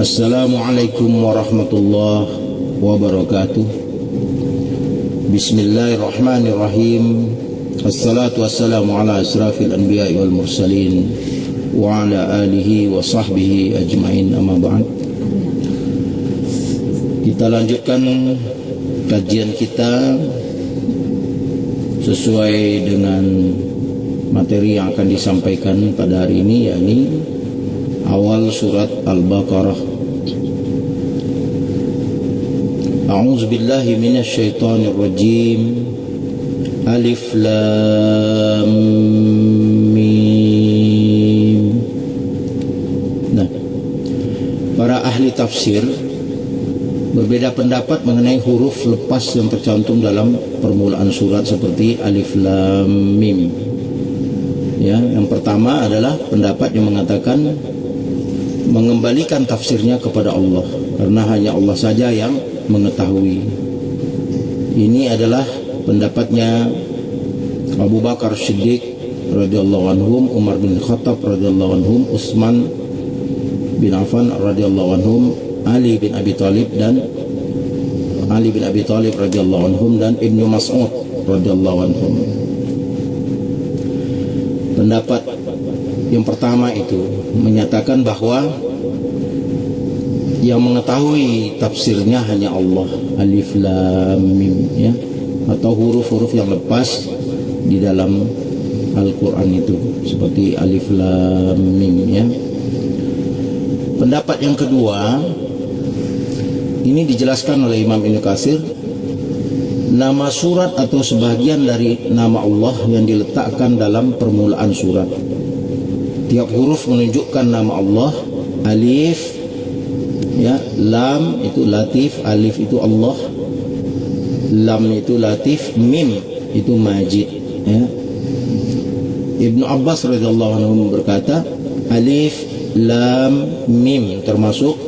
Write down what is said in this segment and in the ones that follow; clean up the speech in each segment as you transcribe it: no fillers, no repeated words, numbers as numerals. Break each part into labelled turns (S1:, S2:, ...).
S1: Assalamualaikum warahmatullahi wabarakatuh. Bismillahirrahmanirrahim. Assalatu wassalamu ala asrafil anbiya'i wal mursalin wa ala alihi wa sahbihi ajma'in, amma ba'd. Kita lanjutkan kajian kita sesuai dengan materi yang akan disampaikan pada hari ini, yakni awal surat Al-Baqarah. A'udzu billahi minasy syaithanir rajim. Alif lam mim. Nah, para ahli tafsir berbeda pendapat mengenai huruf lepas yang tercantum dalam permulaan surat seperti alif lam mim. Ya, yang pertama adalah pendapat yang mengatakan mengembalikan tafsirnya kepada Allah, karena hanya Allah saja yang mengetahui. Ini adalah pendapatnya Abu Bakar Siddiq radhiyallahu anhum, Umar bin Khattab radhiyallahu anhum, Utsman bin Affan radhiyallahu anhum, Ali bin Abi Thalib radhiyallahu anhum, dan Ibnu Mas'ud radhiyallahu anhum. Pendapat yang pertama itu menyatakan bahwa yang mengetahui tafsirnya hanya Allah, alif lam mim, ya, atau huruf-huruf yang lepas di dalam Al-Quran itu seperti alif lam mim, ya. Pendapat yang kedua ini dijelaskan oleh Imam Ibnu Katsir, nama surat atau sebagian dari nama Allah yang diletakkan dalam permulaan surat. Tiap huruf menunjukkan nama Allah. Alif, ya, lam itu latif, alif itu Allah, lam itu latif, mim itu majid, ya. Ibnu Abbas radhiyallahu anhu berkata, alif lam mim termasuk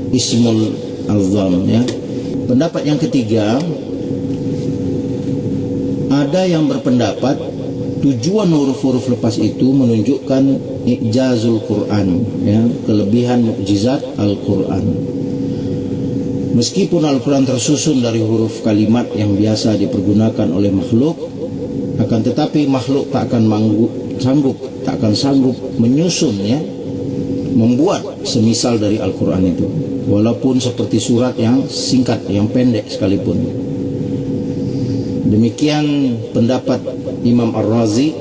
S1: ismul azam, ya. Pendapat yang ketiga, ada yang berpendapat tujuan huruf-huruf lepas itu menunjukkan i'jazul Quran, ya, kelebihan mukjizat Al-Quran. Meskipun Al-Quran tersusun dari huruf kalimat yang biasa dipergunakan oleh makhluk, akan tetapi makhluk tak akan sanggup menyusun, ya, membuat semisal dari Al-Quran itu, walaupun seperti surat yang singkat, yang pendek sekalipun. Demikian pendapat Imam Ar-Razi,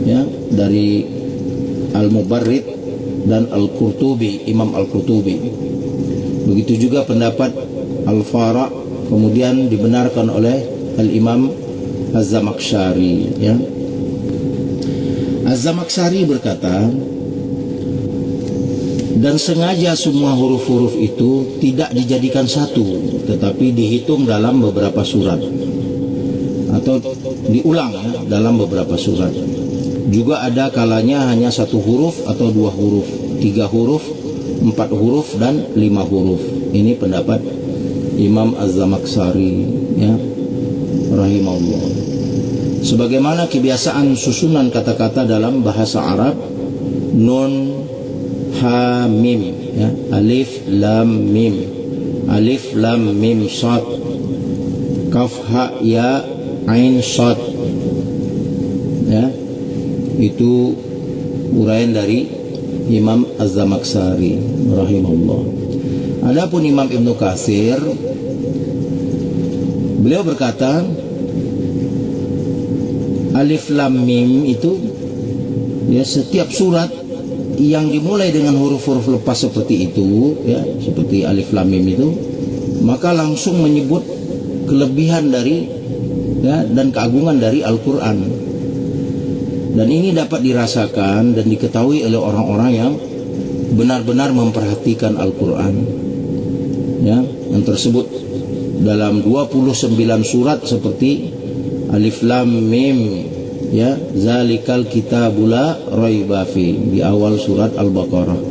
S1: ya, dari Al-Mubarrid dan Al-Qurtubi, Imam Al-Qurtubi. Begitu juga pendapat Al-Fara, kemudian dibenarkan oleh Al-Imam Az-Zamakhsyari, ya. Az-Zamakhsyari berkata, dan sengaja semua huruf-huruf itu tidak dijadikan satu, tetapi dihitung dalam beberapa surat, atau diulang, ya, dalam beberapa surat. Juga ada kalanya hanya satu huruf atau dua huruf, tiga huruf, empat huruf, dan lima huruf. Ini pendapat Imam Az-Zamakhsyari, ya, rahimahullah. Sebagaimana kebiasaan susunan kata-kata dalam bahasa Arab, nun, ha, mim, ya, alif lam mim, alif lam mim sad, kaf ha ya ain sad, ya, itu uraian dari Imam Az-Zamakhsyari rahimahullah. Adapun Imam Ibnu Katsir, beliau berkata alif lam mim itu, ya, setiap surat yang dimulai dengan huruf-huruf lepas seperti itu, ya, seperti alif lam mim itu, maka langsung menyebut kelebihan dari, ya, dan keagungan dari Al-Quran. Dan ini dapat dirasakan dan diketahui oleh orang-orang yang benar-benar memperhatikan Al-Quran, ya, yang tersebut dalam 29 surat seperti alif lam mim, ya, zalikal kitabul la raiba fi, di awal surat Al-Baqarah,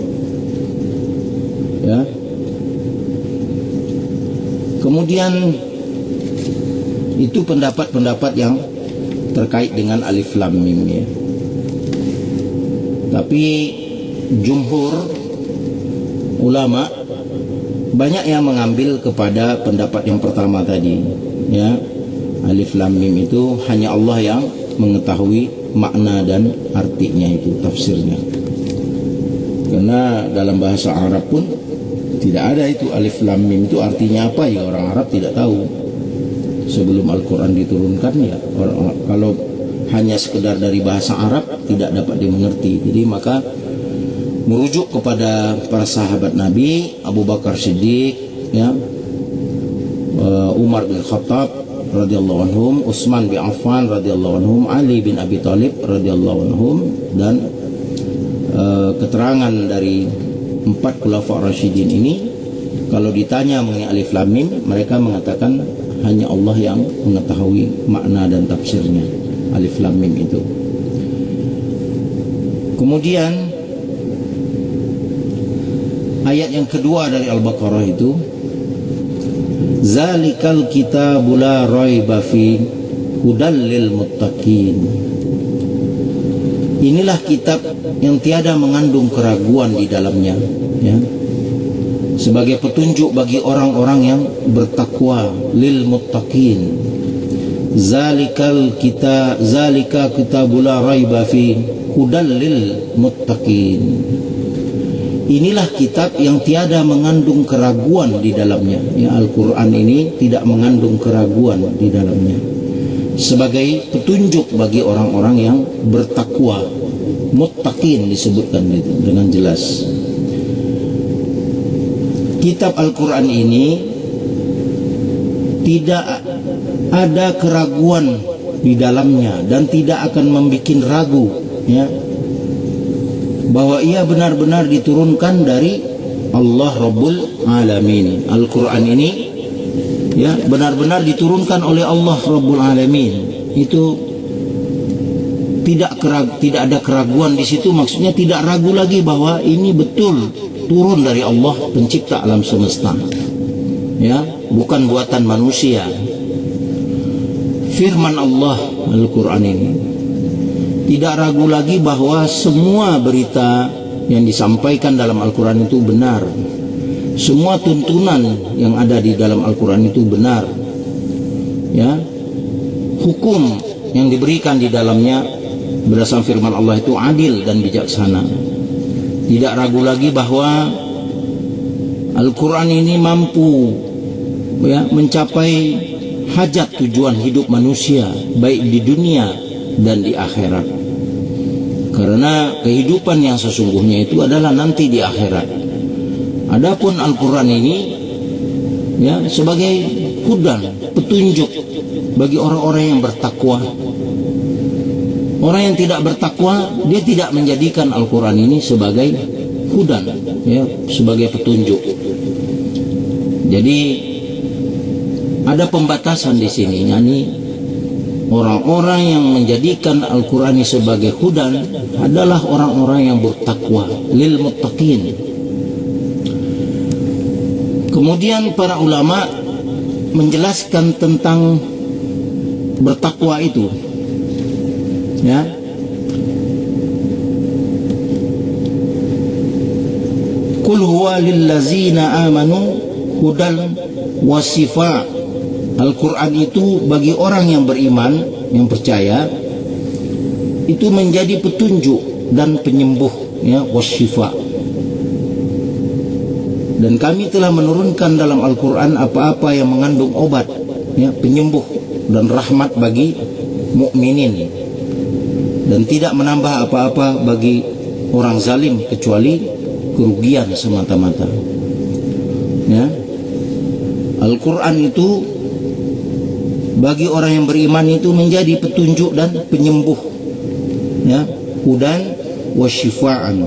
S1: ya. Kemudian itu pendapat-pendapat yang terkait dengan alif lam mim, ya. Tapi jumhur ulama banyak yang mengambil kepada pendapat yang pertama tadi, ya, alif lam mim itu hanya Allah yang mengetahui makna dan artinya, itu tafsirnya. Karena dalam bahasa Arab pun tidak ada itu alif lam mim itu artinya apa, ya orang Arab tidak tahu. Sebelum Al-Quran diturunkan, ya kalau hanya sekedar dari bahasa Arab tidak dapat dimengerti. Jadi maka merujuk kepada para sahabat Nabi, Abu Bakar Siddiq, ya, Umar bin Khattab radhiyallahu anhum, Utsman bin Affan radhiyallahu anhum, Ali bin Abi Thalib radhiyallahu anhum, dan keterangan dari 4 khulafa Rasyidin ini, kalau ditanya mengenai alif lam mim, mereka mengatakan hanya Allah yang mengetahui makna dan tafsirnya alif lam mim itu. Kemudian ayat yang kedua dari Al-Baqarah itu, zalikal kitabu la raiba fi hudal lil muttaqin. Inilah kitab yang tiada mengandung keraguan di dalamnya, ya, sebagai petunjuk bagi orang-orang yang bertakwa, lil muttaqin. Zalika kitabul la raiba fi hudal lil muttaqin. Inilah kitab yang tiada mengandung keraguan di dalamnya, ya, Al-Quran ini tidak mengandung keraguan di dalamnya, sebagai petunjuk bagi orang-orang yang bertakwa. Muttaqin disebutkan itu dengan jelas. Kitab Al-Quran ini tidak ada keraguan di dalamnya dan tidak akan membuat ragu, ya, bahwa ia benar-benar diturunkan dari Allah Rabbul Alamin. Al-Quran ini, ya, benar-benar diturunkan oleh Allah Rabbul Alamin. Itu tidak ada keraguan di situ. Maksudnya tidak ragu lagi bahwa ini betul turun dari Allah pencipta alam semesta, ya, bukan buatan manusia. Firman Allah Al-Quran ini. Tidak ragu lagi bahwa semua berita yang disampaikan dalam Al-Quran itu benar. Semua tuntunan yang ada di dalam Al-Quran itu benar, ya. Hukum yang diberikan di dalamnya berdasarkan firman Allah itu adil dan bijaksana. Tidak ragu lagi bahwa Al-Quran ini mampu, ya, mencapai hajat tujuan hidup manusia, baik di dunia dan di akhirat. Karena kehidupan yang sesungguhnya itu adalah nanti di akhirat. Adapun Al-Quran ini, ya, sebagai hudan, petunjuk bagi orang-orang yang bertakwa. Orang yang tidak bertakwa, dia tidak menjadikan Al-Quran ini sebagai hudan, ya, sebagai petunjuk. Jadi ada pembatasan di sini, yakni orang-orang yang menjadikan Al-Quran ini sebagai hudan adalah orang-orang yang bertakwa, lil muttaqin. Kemudian para ulama menjelaskan tentang bertakwa itu, ya. Qul huwa lillazina amanu hudal wasifa. Al-Quran itu bagi orang yang beriman, yang percaya, itu menjadi petunjuk dan penyembuh, ya, wasyifa. Dan kami telah menurunkan dalam Al-Quran apa-apa yang mengandung obat, ya, penyembuh dan rahmat bagi mukminin, dan tidak menambah apa-apa bagi orang zalim kecuali kerugian semata-mata, ya. Al-Quran itu bagi orang yang beriman itu menjadi petunjuk dan penyembuh, ya, hudan wa syifa'an.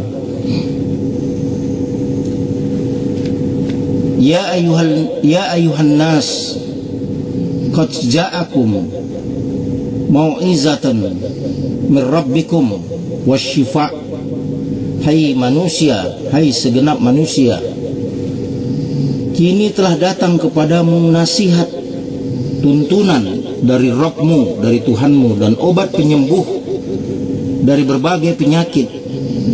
S1: Ya ayuhan nas qad ja'akum mau'izatan min rabbikum wasyifa'. Hai manusia, hai segenap manusia, kini telah datang kepadamu nasihat, tuntunan dari Rabbmu, dari Tuhanmu, dan obat penyembuh dari berbagai penyakit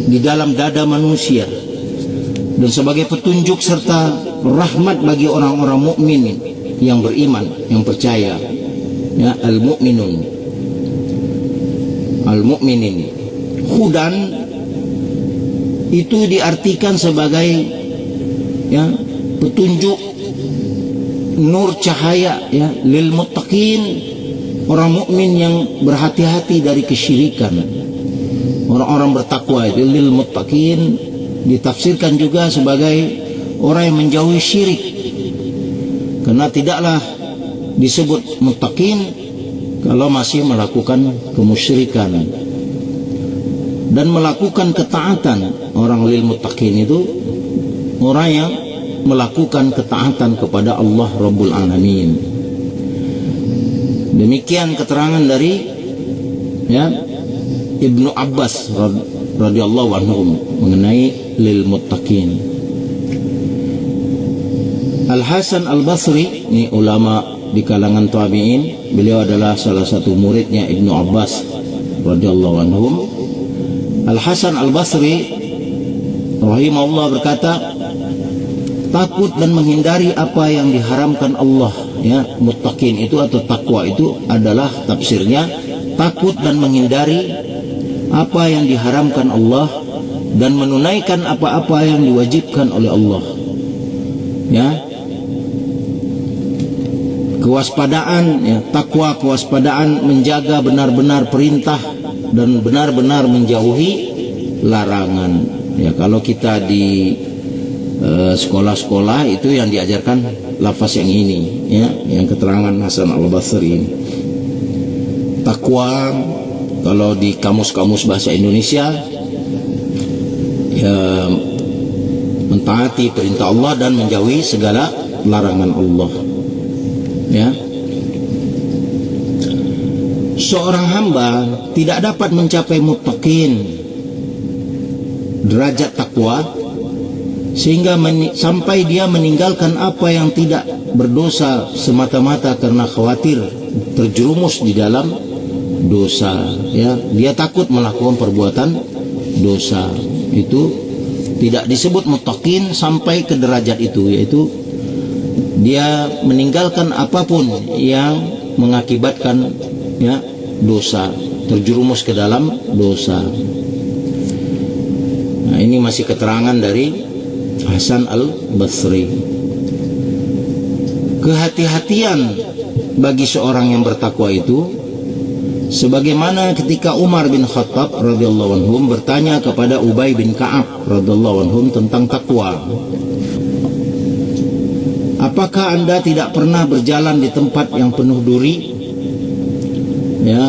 S1: di dalam dada manusia. dan sebagai petunjuk serta rahmat bagi orang-orang mukmin yang beriman, yang percaya. Ya, al-mu'minin. Hudan itu diartikan sebagai ya petunjuk, nur, cahaya, ya, lil muttaqin, orang mukmin yang berhati-hati dari kesyirikan. Orang-orang bertakwa itu lil muttaqin ditafsirkan juga sebagai orang yang menjauhi syirik, karena tidaklah disebut muttaqin kalau masih melakukan kemusyrikan. Dan melakukan ketaatan, orang lil muttaqin itu orang yang melakukan ketaatan kepada Allah Rabbul Alamin. Demikian keterangan dari ya Ibnu Abbas radhiyallahu anhu mengenai lil muttaqin. Al-Hasan Al-Basri, ini ulama di kalangan tabi'in, beliau adalah salah satu muridnya Ibnu Abbas radhiyallahu anhum. Al-Hasan Al-Basri rahimahullah berkata, takut dan menghindari apa yang diharamkan Allah. Ya, muttaqin itu atau takwa itu adalah tafsirnya takut dan menghindari apa yang diharamkan Allah dan menunaikan apa-apa yang diwajibkan oleh Allah. Ya, kewaspadaan, ya, takwa, kewaspadaan menjaga benar-benar perintah dan benar-benar menjauhi larangan. Ya, kalau kita di sekolah-sekolah itu yang diajarkan lafaz yang ini, ya, yang keterangan Hasan Al-Basri ini. Takwa kalau di kamus-kamus bahasa Indonesia, ya, mentaati perintah Allah dan menjauhi segala larangan Allah. Ya, seorang hamba tidak dapat mencapai muttaqin, derajat takwa, sehingga sampai dia meninggalkan apa yang tidak berdosa semata-mata karena khawatir terjerumus di dalam dosa. Ya, dia takut melakukan perbuatan dosa. Itu tidak disebut muttaqin sampai ke derajat itu, yaitu dia meninggalkan apapun yang mengakibatkan, ya, dosa, terjerumus ke dalam dosa. Nah, ini masih keterangan dari Hasan Al-Basri. Kehati-hatian bagi seorang yang bertakwa itu sebagaimana ketika Umar bin Khattab radhiyallahu anhu bertanya kepada Ubay bin Ka'ab radhiyallahu anhu tentang takwa. Apakah Anda tidak pernah berjalan di tempat yang penuh duri? Ya,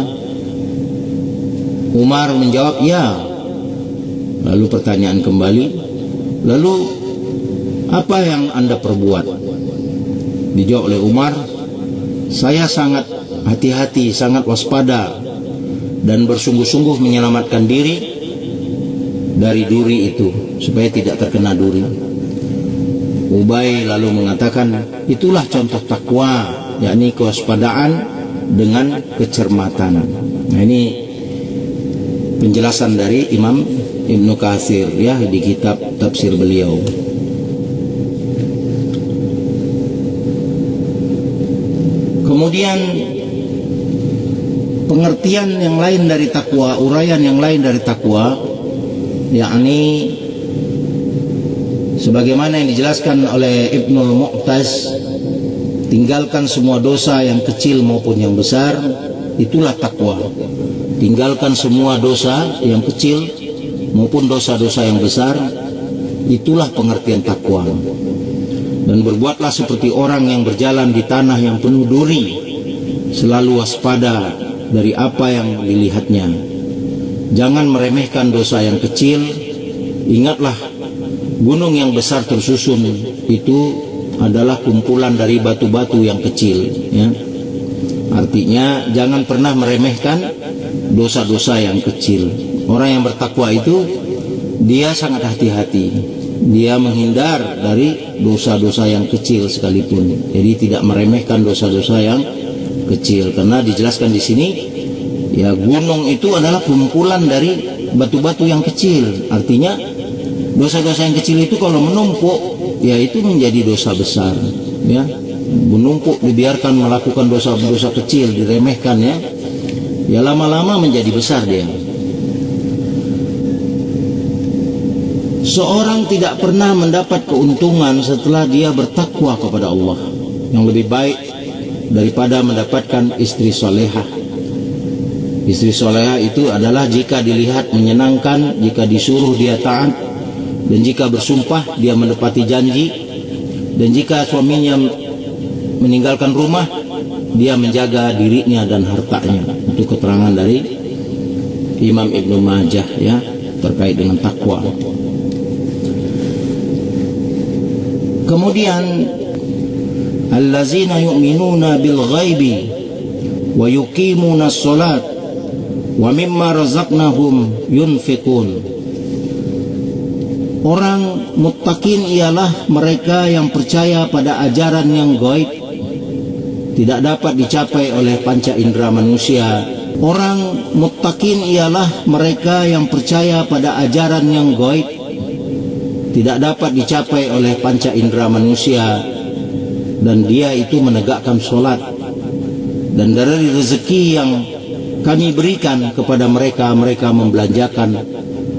S1: Umar menjawab, ya. Lalu pertanyaan kembali, lalu apa yang Anda perbuat? Dijawab oleh Umar, saya sangat hati-hati, sangat waspada dan bersungguh-sungguh menyelamatkan diri dari duri itu supaya tidak terkena duri. Ubay lalu mengatakan, itulah contoh takwa, yakni kewaspadaan dengan kecermatan. Nah, ini penjelasan dari Imam Ibnu Katsir, ya, di kitab tafsir beliau. Kemudian pengertian yang lain dari takwa, uraian yang lain dari takwa, yakni sebagaimana yang dijelaskan oleh Ibnul Mu'taz, tinggalkan semua dosa yang kecil maupun yang besar, itulah takwa. Tinggalkan semua dosa yang kecil maupun dosa-dosa yang besar, itulah pengertian takwa. Dan berbuatlah seperti orang yang berjalan di tanah yang penuh duri, selalu waspada dari apa yang dilihatnya. Jangan meremehkan dosa yang kecil. Ingatlah, gunung yang besar tersusun itu adalah kumpulan dari batu-batu yang kecil, ya. Artinya jangan pernah meremehkan dosa-dosa yang kecil. Orang yang bertakwa itu dia sangat hati-hati. Dia menghindar dari dosa-dosa yang kecil sekalipun. Jadi tidak meremehkan dosa-dosa yang kecil, karena dijelaskan di sini, ya, gunung itu adalah kumpulan dari batu-batu yang kecil. Artinya Dosa-dosa yang kecil itu kalau menumpuk, ya itu menjadi dosa besar, ya. Menumpuk, dibiarkan melakukan dosa-dosa kecil, diremehkan, ya, ya lama-lama menjadi besar dia. Seorang tidak pernah mendapat keuntungan setelah dia bertakwa kepada Allah, yang lebih baik daripada mendapatkan istri solehah. Istri solehah itu adalah jika dilihat menyenangkan, jika disuruh dia taat, dan jika bersumpah dia menepati janji, dan jika suaminya meninggalkan rumah dia menjaga dirinya dan hartanya. Itu keterangan dari Imam Ibnu Majah, ya, terkait dengan takwa. Kemudian allazina yu'minuna bil ghaibi wa yuqimuna as-salat wa mimma razaqnahum yunfiqun. Orang muttaqin ialah mereka yang percaya pada ajaran yang gaib, tidak dapat dicapai oleh panca indera manusia. Orang muttaqin ialah mereka yang percaya pada ajaran yang gaib, tidak dapat dicapai oleh panca indera manusia, dan dia itu menegakkan sholat. Dan dari rezeki yang kami berikan kepada mereka, mereka membelanjakan,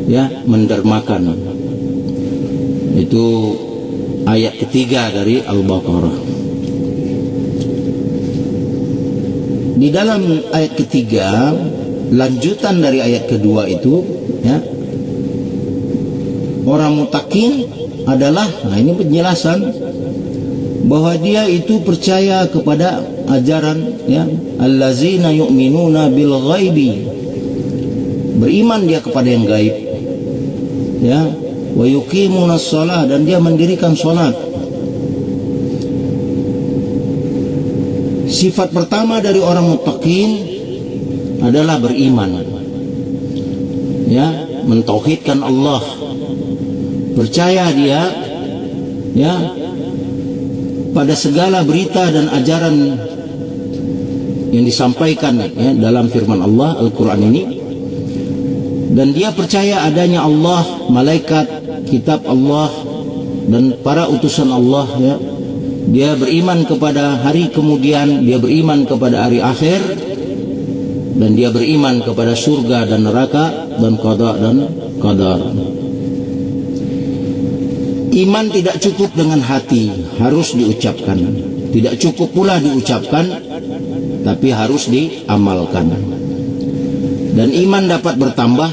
S1: ya, mendermakan. Itu ayat ketiga dari Al-Baqarah. Di dalam ayat ketiga, lanjutan dari ayat kedua itu, ya, orang muttaqin adalah, nah ini penjelasan bahwa dia itu percaya kepada ajaran, ya, allazina yu'minuna bil ghaibi, beriman dia kepada yang gaib, ya, wa yuqimuna shalah, dan dia mendirikan salat. Sifat pertama dari orang muttaqin adalah beriman, ya, mentauhidkan Allah, percaya dia, ya, pada segala berita dan ajaran yang disampaikan, ya, dalam firman Allah Al-Quran ini, dan dia percaya adanya Allah, malaikat, kitab Allah, dan para utusan Allah, ya. Dia beriman kepada hari kemudian, dia beriman kepada hari akhir, dan dia beriman kepada surga dan neraka, dan qada dan qadar. Iman tidak cukup dengan hati, harus diucapkan. Tidak cukup pula diucapkan, tapi harus diamalkan. Dan iman dapat bertambah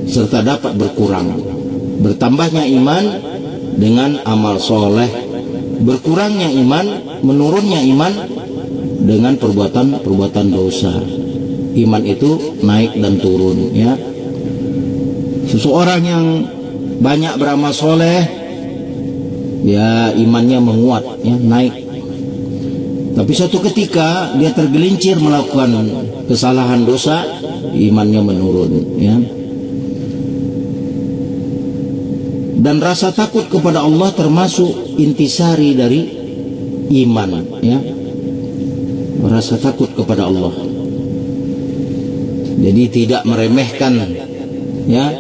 S1: serta dapat berkurang. Bertambahnya iman dengan amal soleh, berkurangnya iman, menurunnya iman dengan perbuatan dosa. Iman itu naik dan turun, ya. Seseorang yang banyak beramal soleh, ya, imannya menguat, ya, naik. Tapi suatu ketika dia tergelincir melakukan kesalahan dosa, imannya menurun, ya. Dan rasa takut kepada Allah termasuk intisari dari iman, ya. Rasa takut kepada Allah. Jadi tidak meremehkan, ya.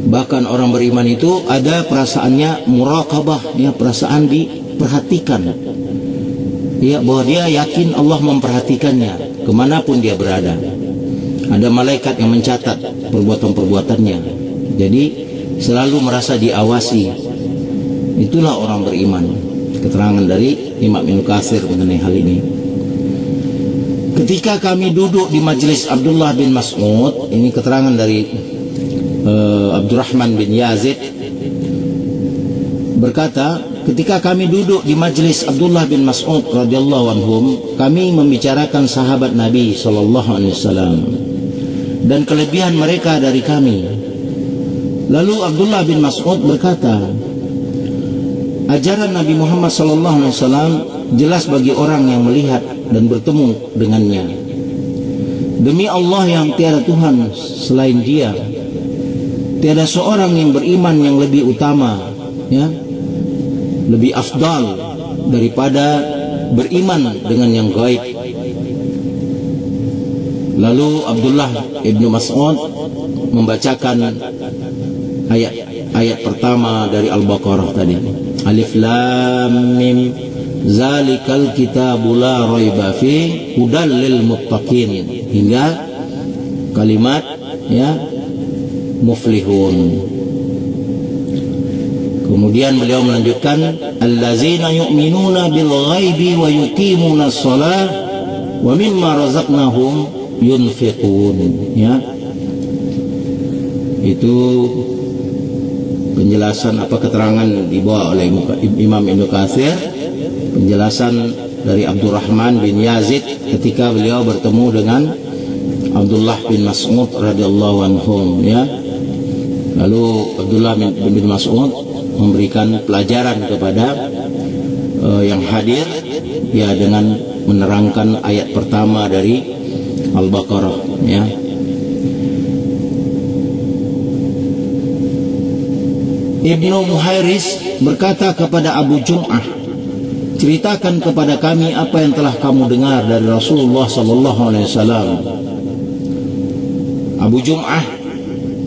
S1: Bahkan orang beriman itu ada perasaannya muraqabah, ya, perasaan diperhatikan, ya, bahwa dia yakin Allah memperhatikannya kemanapun dia berada. Ada malaikat yang mencatat perbuatan-perbuatannya. Jadi selalu merasa diawasi. Itulah orang beriman. Keterangan dari Imam Ibnu Katsir mengenai hal ini. Ketika kami duduk di majelis Abdullah bin Mas'ud, ini keterangan dari Abdurrahman bin Yazid berkata, ketika kami duduk di majelis Abdullah bin Mas'ud radhiyallahu anhum, kami membicarakan sahabat Nabi sallallahu alaihi wasallam dan kelebihan mereka dari kami. Lalu Abdullah bin Mas'ud berkata, ajaran Nabi Muhammad sallallahu alaihi wasallam jelas bagi orang yang melihat dan bertemu dengannya. Demi Allah yang tiada Tuhan selain Dia, tiada seorang yang beriman yang lebih utama, ya, lebih afdal daripada beriman dengan yang gaib. Lalu Abdullah ibnu Mas'ud membacakan ayat ayat pertama dari Al-Baqarah tadi. Alif Lam Mim Zalikal kitabu la raiba fi hudal lil muttaqin hingga kalimat ya muflihun. Kemudian beliau melanjutkan allazina yu'minuna bil ghaibi wa yuqimuna shalah wa mimma razaqnahum yunfiqun, ya. Itu penjelasan keterangan dibawa oleh Imam Ibnu Katsir, penjelasan dari Abdurrahman bin Yazid ketika beliau bertemu dengan Abdullah bin Mas'ud radhiyallahu anhum, ya. Lalu Abdullah bin Mas'ud memberikan pelajaran kepada yang hadir, ya, dengan menerangkan ayat pertama dari Al-Baqarah, ya. Ibnu Muhairis berkata kepada Abu Jum'ah, ceritakan kepada kami apa yang telah kamu dengar dari Rasulullah sallallahu alaihi wasallam. Abu Jum'ah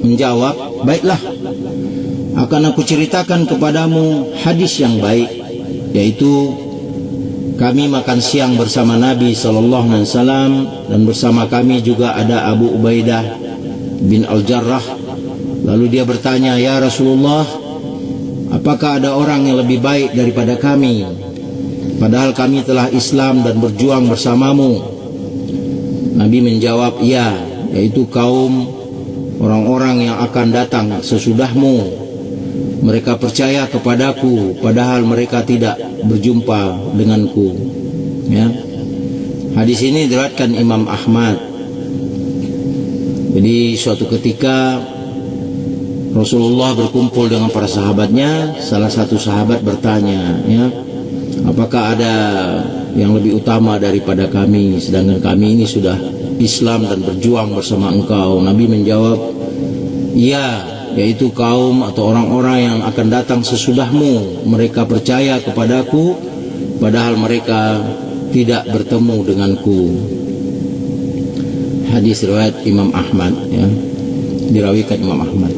S1: menjawab, baiklah, akan aku ceritakan kepadamu hadis yang baik, yaitu kami makan siang bersama Nabi sallallahu alaihi wasallam dan bersama kami juga ada Abu Ubaidah bin Al-Jarrah. Lalu dia bertanya, ya Rasulullah, apakah ada orang yang lebih baik daripada kami, padahal kami telah Islam dan berjuang bersamamu? Nabi menjawab, ya, yaitu kaum orang-orang yang akan datang sesudahmu. Mereka percaya kepadaku padahal mereka tidak berjumpa denganku, ya. Hadis ini diriwayatkan Imam Ahmad. Jadi suatu ketika Rasulullah berkumpul dengan para sahabatnya. Salah satu sahabat bertanya, ya, apakah ada yang lebih utama daripada kami, sedangkan kami ini sudah Islam dan berjuang bersama engkau? Nabi menjawab, ya, yaitu kaum atau orang-orang yang akan datang sesudahmu. Mereka percaya kepadaku padahal mereka tidak bertemu denganku. Hadis riwayat Imam Ahmad, ya, dirawikan Imam Ahmad.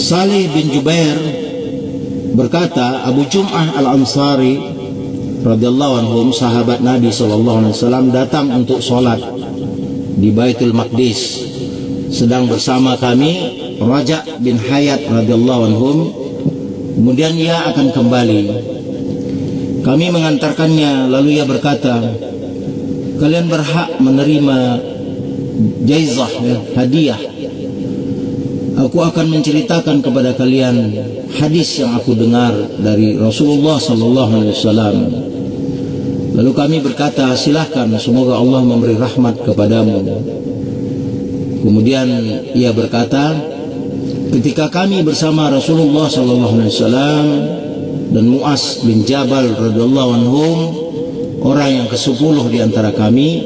S1: Salih bin Jubair berkata, Abu Jum'ah Al-Ansari radhiyallahu anhum, sahabat Nabi sallallahu alaihi wasallam, datang untuk sholat di Baitul Maqdis. Sedang bersama kami Raja bin Hayat radhiyallahu anhum. Kemudian ia akan kembali. Kami mengantarkannya, lalu ia berkata, kalian berhak menerima jaizah, ya, hadiah. Aku akan menceritakan kepada kalian hadis yang aku dengar dari Rasulullah sallallahu alaihi wasallam. Lalu kami berkata, silahkan, semoga Allah memberi rahmat kepadamu. Kemudian ia berkata, ketika kami bersama Rasulullah sallallahu alaihi wasallam dan Mu'az bin Jabal radhiyallahu anhum, orang yang ke-10 di antara kami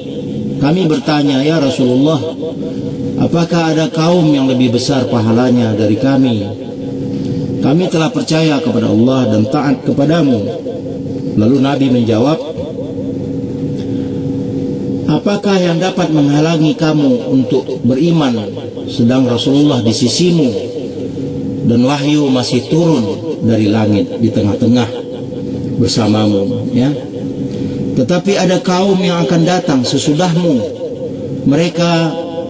S1: bertanya, ya Rasulullah, apakah ada kaum yang lebih besar pahalanya dari kami? Kami telah percaya kepada Allah dan taat kepadamu. Lalu Nabi menjawab, apakah yang dapat menghalangi kamu untuk beriman sedang Rasulullah di sisimu dan wahyu masih turun dari langit di tengah-tengah bersamamu, ya? Tetapi ada kaum yang akan datang sesudahmu. Mereka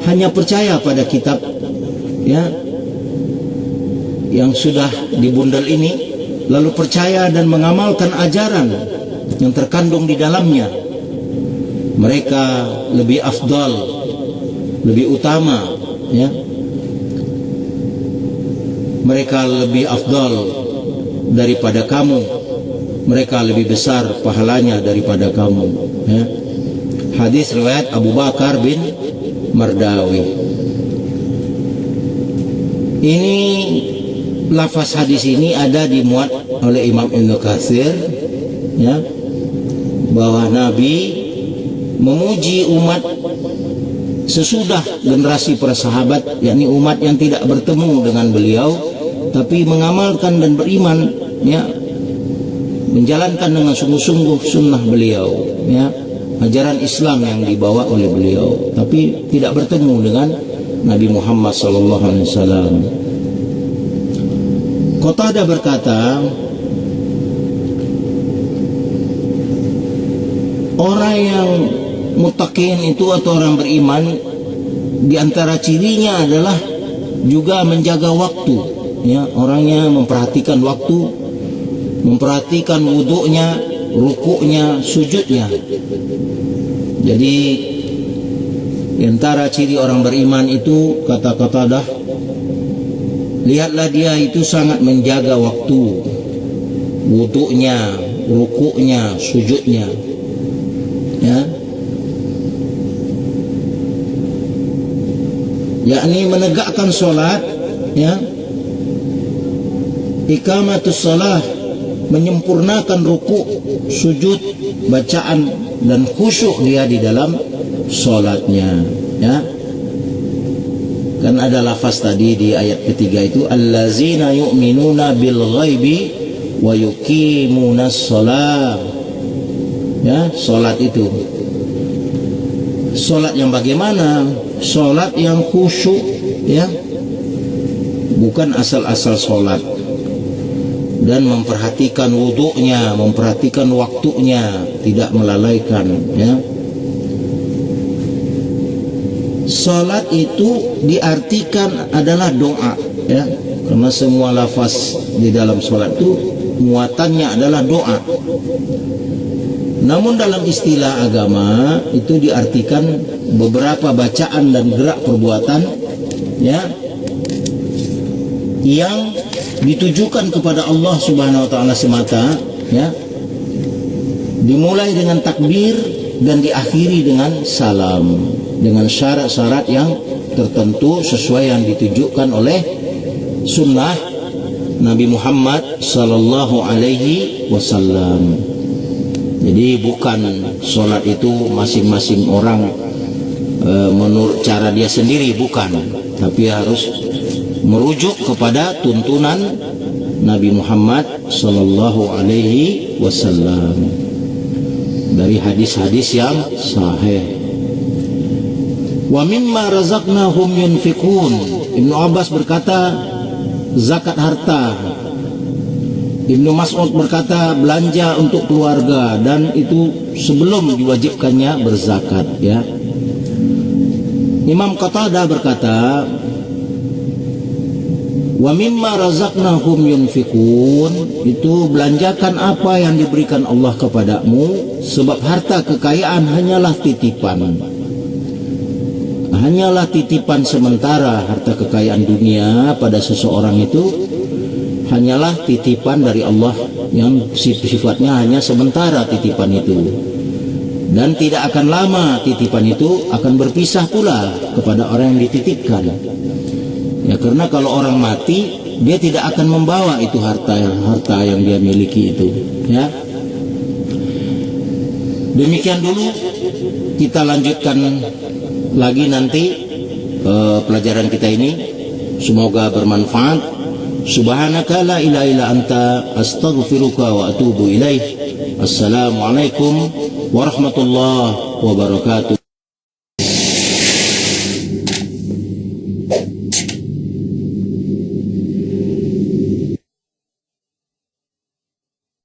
S1: hanya percaya pada kitab, ya, yang sudah dibundel ini, lalu percaya dan mengamalkan ajaran yang terkandung di dalamnya. Mereka lebih afdal, lebih utama, ya. Mereka lebih afdal daripada kamu. Mereka lebih besar pahalanya daripada kamu, ya. Hadis riwayat Abu Bakar bin Mardawi. Ini lafaz hadis ini ada dimuat oleh Imam Ibnu Katsir, ya, bahwa Nabi memuji umat sesudah generasi para sahabat, yakni umat yang tidak bertemu dengan beliau tapi mengamalkan dan beriman, ya, menjalankan dengan sungguh-sungguh sunnah beliau, ya, ajaran Islam yang dibawa oleh beliau, tapi tidak bertemu dengan Nabi Muhammad sallallahu alaihi wasallam. Qatadah berkata, orang yang muttaqin itu atau orang beriman, di antara cirinya adalah juga menjaga waktu, ya, orangnya memperhatikan waktu, memperhatikan wudunya, rukuknya, sujudnya. Jadi di antara ciri orang beriman itu, kata Qatadah, lihatlah dia itu sangat menjaga waktu, wudunya, rukuknya, sujudnya, ya, yakni menegakkan solat, ya, iqamatus shalah, menyempurnakan rukuk, sujud, bacaan dan khusyuk dia di dalam solatnya, ya. Kan ada lafaz tadi di ayat ketiga itu, allazina yu'minuna bil ghaibi wa yuqimunas shalah, ya, solat itu solat yang bagaimana? Solat yang khusyuk, ya, bukan asal-asal solat, dan memperhatikan wudunya, memperhatikan waktunya, tidak melalaikan, ya. Salat itu diartikan adalah doa, ya, karena semua lafaz di dalam salat itu muatannya adalah doa. Namun dalam istilah agama itu diartikan beberapa bacaan dan gerak perbuatan, ya, yang ditujukan kepada Allah Subhanahu wa taala semata, ya, dimulai dengan takbir dan diakhiri dengan salam, dengan syarat-syarat yang tertentu sesuai yang ditujukan oleh sunnah Nabi Muhammad sallallahu alaihi wasallam. Jadi bukan sholat itu masing-masing orang menurut cara dia sendiri, bukan, tapi harus merujuk kepada tuntunan Nabi Muhammad sallallahu alaihi wasallam dari hadis-hadis yang sahih. Wa mimma razaqnahum yunfiqun. Ibnu Abbas berkata zakat harta. Ibnu Mas'ud berkata belanja untuk keluarga, dan itu sebelum diwajibkannya berzakat, ya. Imam Qatadah berkata, wa mimma razaqnahum yunfiqun, itu belanjakan apa yang diberikan Allah kepadamu, sebab harta kekayaan hanyalah titipan. Hanyalah titipan sementara. Harta kekayaan dunia pada seseorang itu hanyalah titipan dari Allah yang sifatnya hanya sementara titipan itu, dan tidak akan lama titipan itu akan berpisah pula kepada orang yang dititipkan, ya, karena kalau orang mati dia tidak akan membawa itu harta yang dia miliki itu, ya. Demikian dulu, kita lanjutkan lagi nanti pelajaran kita ini, semoga bermanfaat. Subhanaka la ilaha illa anta astaghfiruka wa atubu ilaih. Assalamualaikum warahmatullahi wabarakatuh.